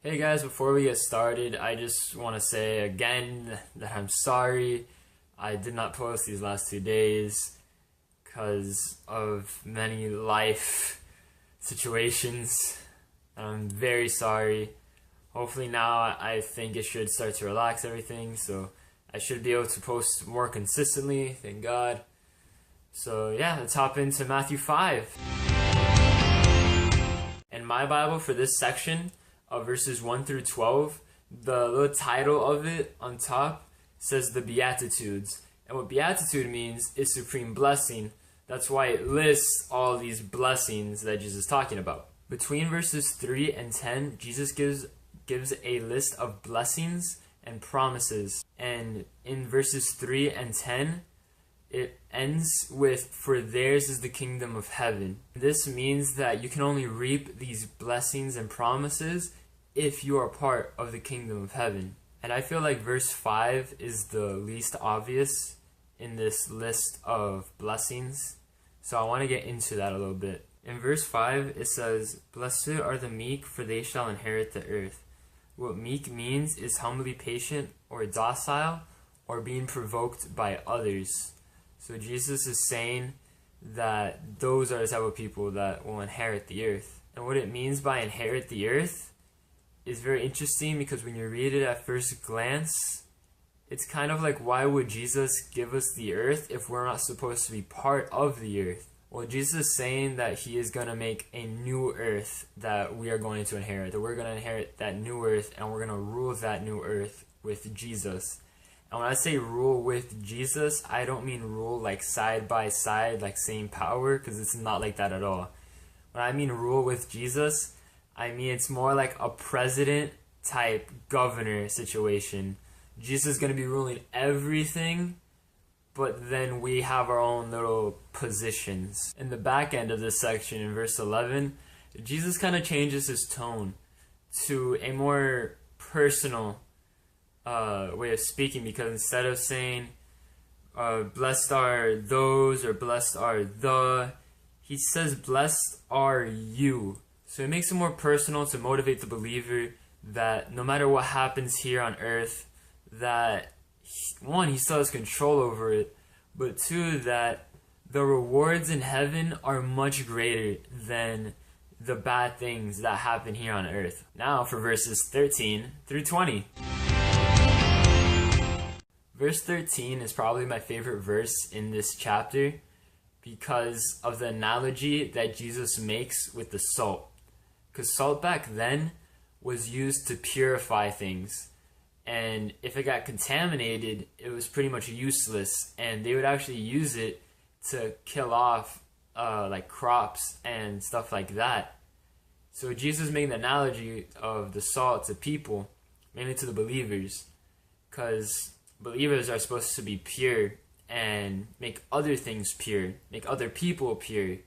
Hey guys, before we get started, I just want to say again that I'm sorry I did not post these last 2 days because of many life situations. I'm very sorry. Hopefully now I think it should start to relax everything, so I should be able to post more consistently, thank God. So yeah, let's hop into Matthew 5. In my Bible for this section, verses 1 through 12, the little title of it on top says the Beatitudes. And what Beatitude means is supreme blessing. That's why it lists all these blessings that Jesus is talking about. Between verses 3 and 10, Jesus gives a list of blessings and promises. And in verses 3 and 10, it ends with, "For theirs is the kingdom of heaven." This means that you can only reap these blessings and promises if you are part of the kingdom of heaven. And I feel like verse 5 is the least obvious in this list of blessings. So I want to get into that a little bit. In verse 5, it says, "Blessed are the meek, for they shall inherit the earth." What meek means is humbly patient or docile or being provoked by others. So Jesus is saying that those are the type of people that will inherit the earth. And what it means by inherit the earth is very interesting, because when you read it at first glance, it's kind of like, why would Jesus give us the earth if we're not supposed to be part of the earth? Well, Jesus is saying that he is going to make a new earth that we are going to inherit, that we're going to inherit that new earth, and we're going to rule that new earth with Jesus. And when I say rule with Jesus, I don't mean rule like side by side, like same power, because it's not like that at all. When I mean rule with Jesus, I mean it's more like a president type governor situation. Jesus is going to be ruling everything, but then we have our own little positions. In the back end of this section, in verse 11, Jesus kind of changes his tone to a more personal way of speaking, because instead of saying blessed are those or blessed are the, he says blessed are you. So it makes it more personal to motivate the believer that no matter what happens here on earth, that one, he still has control over it, but two, that the rewards in heaven are much greater than the bad things that happen here on earth. Now for verses 13 through 20. Verse 13 is probably my favorite verse in this chapter because of the analogy that Jesus makes with the salt. Because salt back then was used to purify things. And if it got contaminated, it was pretty much useless. And they would actually use it to kill off like crops and stuff like that. So Jesus made the analogy of the salt to people, mainly to the believers. Because believers are supposed to be pure and make other things pure, make other people pure.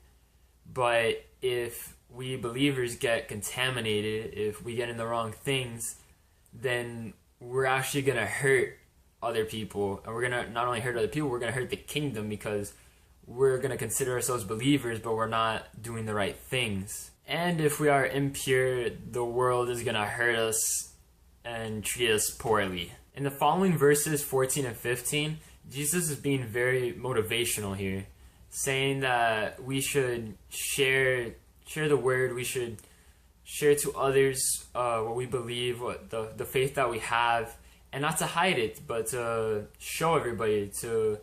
But if we believers get contaminated, if we get in the wrong things, then we're actually going to hurt other people. And we're going to not only hurt other people, we're going to hurt the kingdom, because we're going to consider ourselves believers, but we're not doing the right things. And if we are impure, the world is going to hurt us and treat us poorly. In the following verses 14 and 15, Jesus is being very motivational here, saying that we should share the word, we should share to others what we believe, what the faith that we have, and not to hide it, but to show everybody, to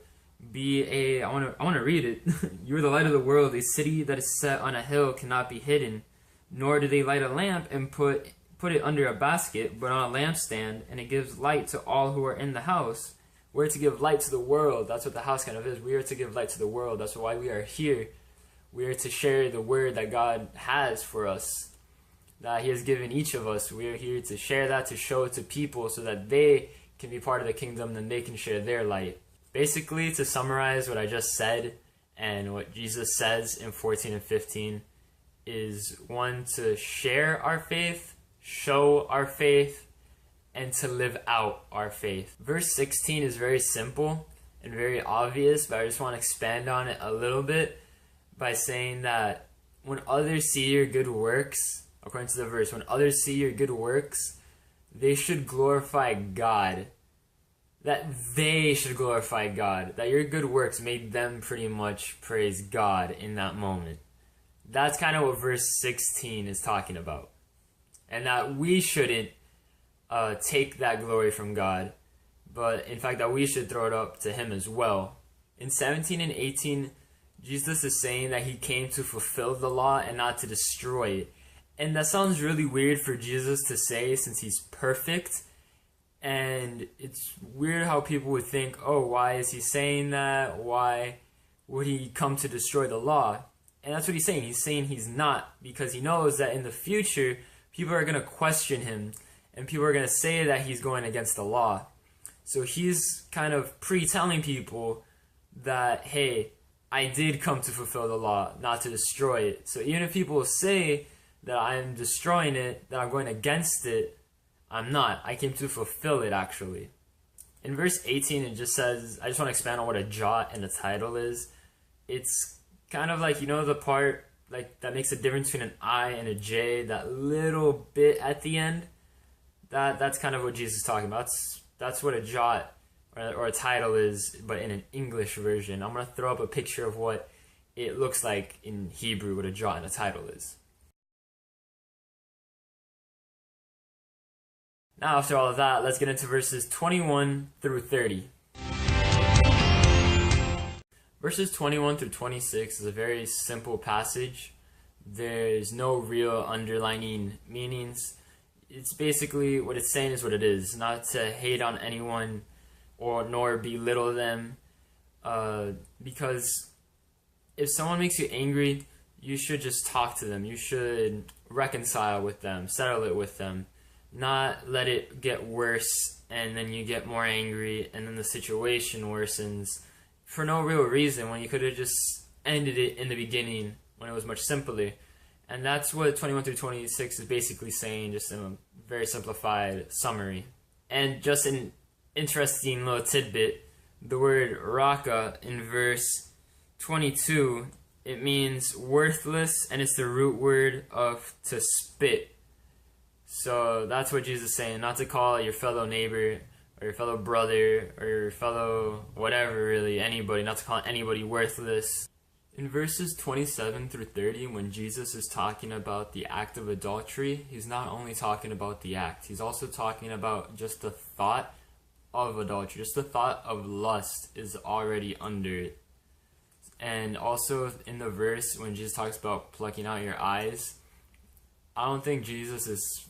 be I want to read it. "You are the light of the world. A city that is set on a hill cannot be hidden, nor do they light a lamp and put it under a basket, but on a lampstand, and it gives light to all who are in the house." We're to give light to the world. That's what the house kind of is. We are to give light to the world. That's why we are here. We are to share the word that God has for us, that he has given each of us. We are here to share that, to show it to people so that they can be part of the kingdom, and they can share their light. Basically, to summarize what I just said and what Jesus says in 14 and 15 is, one, to share our faith, show our faith, and to live out our faith. Verse 16 is very simple and very obvious, but I just want to expand on it a little bit by saying that when others see your good works, according to the verse, when others see your good works, they should glorify God. That they should glorify God. That your good works made them pretty much praise God in that moment. That's kind of what verse 16 is talking about. And that we shouldn't take that glory from God, but in fact that we should throw it up to Him as well. In 17 and 18, Jesus is saying that He came to fulfill the law and not to destroy it. And that sounds really weird for Jesus to say since He's perfect. And it's weird how people would think, oh, why is He saying that? Why would He come to destroy the law? And that's what He's saying. He's saying He's not, because He knows that in the future, people are going to question Him. And people are going to say that He's going against the law. So He's kind of pre-telling people that, hey, I did come to fulfill the law, not to destroy it. So even if people say that I'm destroying it, that I'm going against it, I'm not. I came to fulfill it, actually. In verse 18, it just says, I just want to expand on what a jot and a title is. It's kind of like, you know, the part like that makes a difference between an I and a J, that little bit at the end. That's kind of what Jesus is talking about. That's what a jot or a title is, but in an English version. I'm going to throw up a picture of what it looks like in Hebrew, what a jot and a title is. Now, after all of that, let's get into verses 21 through 30. Verses 21 through 26 is a very simple passage. There's no real underlining meanings. It's basically, what it's saying is what it is, not to hate on anyone or nor belittle them, because if someone makes you angry, you should just talk to them. You should reconcile with them, settle it with them, not let it get worse and then you get more angry and then the situation worsens for no real reason when you could have just ended it in the beginning when it was much simpler. And that's what 21 through 26 is basically saying, just in a very simplified summary. And just an interesting little tidbit, the word raka in verse 22, it means worthless, and it's the root word of to spit. So that's what Jesus is saying, not to call your fellow neighbor or your fellow brother or your fellow whatever, really, anybody, not to call anybody worthless. In verses 27 through 30, when Jesus is talking about the act of adultery, he's not only talking about the act, he's also talking about just the thought of adultery. Just the thought of lust is already under it. And also in the verse, when Jesus talks about plucking out your eyes, I don't think Jesus is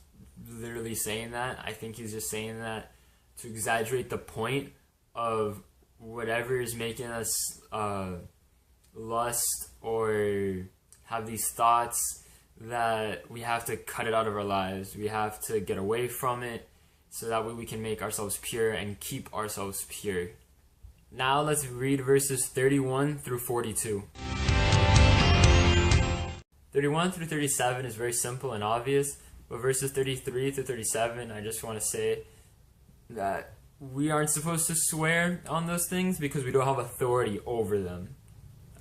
literally saying that. I think he's just saying that to exaggerate the point of whatever is making us lust or have these thoughts, that we have to cut it out of our lives. We have to get away from it so that way we can make ourselves pure and keep ourselves pure. Now let's read verses 31 through 42. 31 through 37 is very simple and obvious, but verses 33 through 37, I just want to say that we aren't supposed to swear on those things because we don't have authority over them.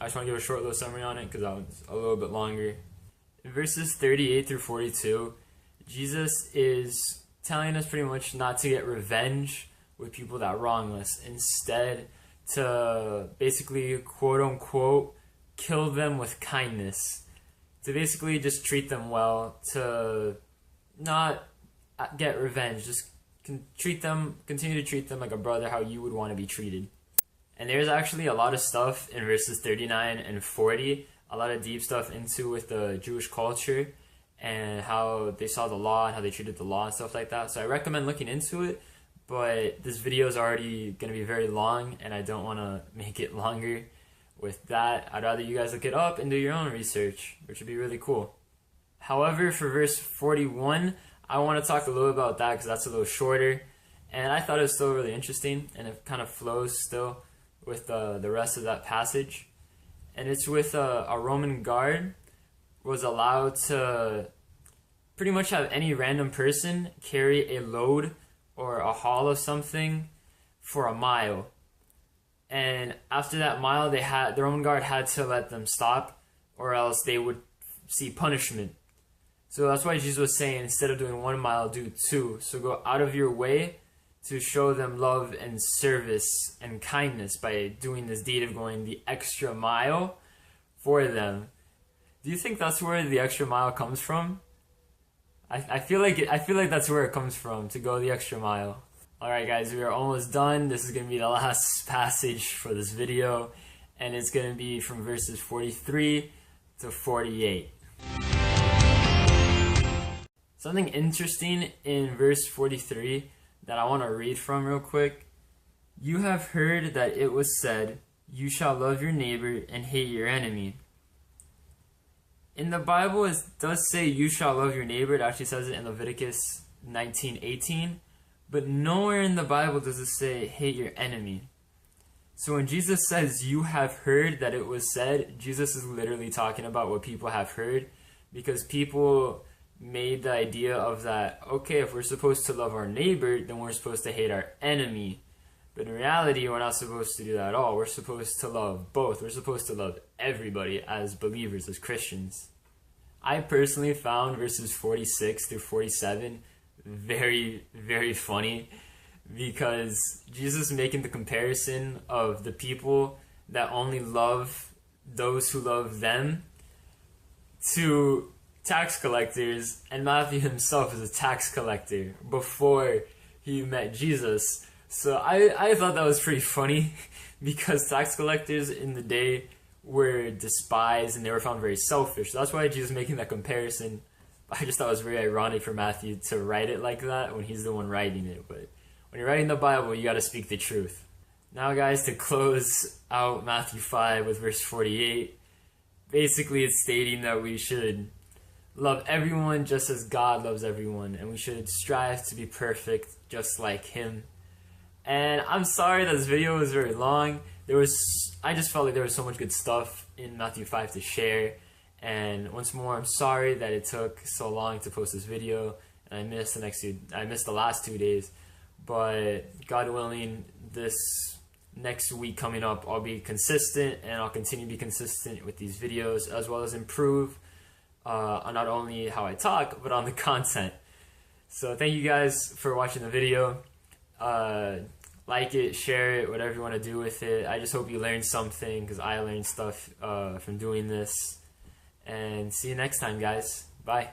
I just want to give a short little summary on it because that one's a little bit longer. In verses 38 through 42, Jesus is telling us pretty much not to get revenge with people that wrong us. Instead, to basically, quote unquote, kill them with kindness. To basically just treat them well. To not get revenge. Just continue to treat them like a brother, how you would want to be treated. And there's actually a lot of stuff in verses 39 and 40, a lot of deep stuff into with the Jewish culture and how they saw the law and how they treated the law and stuff like that. So I recommend looking into it, but this video is already going to be very long and I don't want to make it longer with that. I'd rather you guys look it up and do your own research, which would be really cool. However, for verse 41, I want to talk a little about that because that's a little shorter, and I thought it was still really interesting and it kind of flows still with the rest of that passage. And it's with a Roman guard was allowed to pretty much have any random person carry a load or a haul of something for a mile. And after that mile, the Roman guard had to let them stop, or else they would see punishment. So that's why Jesus was saying, instead of doing 1 mile, do 2. So go out of your way to show them love and service and kindness by doing this deed of going the extra mile for them. Do you think that's where the extra mile comes from? I feel like that's where it comes from, to go the extra mile. Alright guys, we are almost done. This is going to be the last passage for this video, and it's going to be from verses 43 to 48. Something interesting in verse 43 that I want to read from real quick. You have heard that it was said, you shall love your neighbor and hate your enemy. In the Bible, it does say you shall love your neighbor. It actually says it in Leviticus 19:18. But nowhere in the Bible does it say hate your enemy. So when Jesus says you have heard that it was said, Jesus is literally talking about what people have heard, because people made the idea of that, okay, if we're supposed to love our neighbor, then we're supposed to hate our enemy. But in reality, we're not supposed to do that at all. We're supposed to love both. We're supposed to love everybody as believers, as Christians. I personally found verses 46 through 47 very, very funny, because Jesus is making the comparison of the people that only love those who love them to tax collectors, and Matthew himself is a tax collector before he met Jesus. So I thought that was pretty funny, because tax collectors in the day were despised and they were found very selfish. So that's why Jesus is making that comparison. I just thought it was very ironic for Matthew to write it like that when he's the one writing it. But when you're writing the Bible, you got to speak the truth. Now guys, to close out Matthew 5 with verse 48, basically it's stating that we should love everyone just as God loves everyone, and we should strive to be perfect just like him. And I'm sorry that this video was very long. I just felt like there was so much good stuff in Matthew 5 to share. And once more, I'm sorry that it took so long to post this video, and I missed the last 2 days. But God willing, this next week coming up, I'll be consistent, and I'll continue to be consistent with these videos, as well as improve on not only how I talk, but on the content. So thank you guys for watching the video. Like it, share it, whatever you want to do with it. I just hope you learned something, because I learned stuff from doing this. And see you next time, guys. Bye.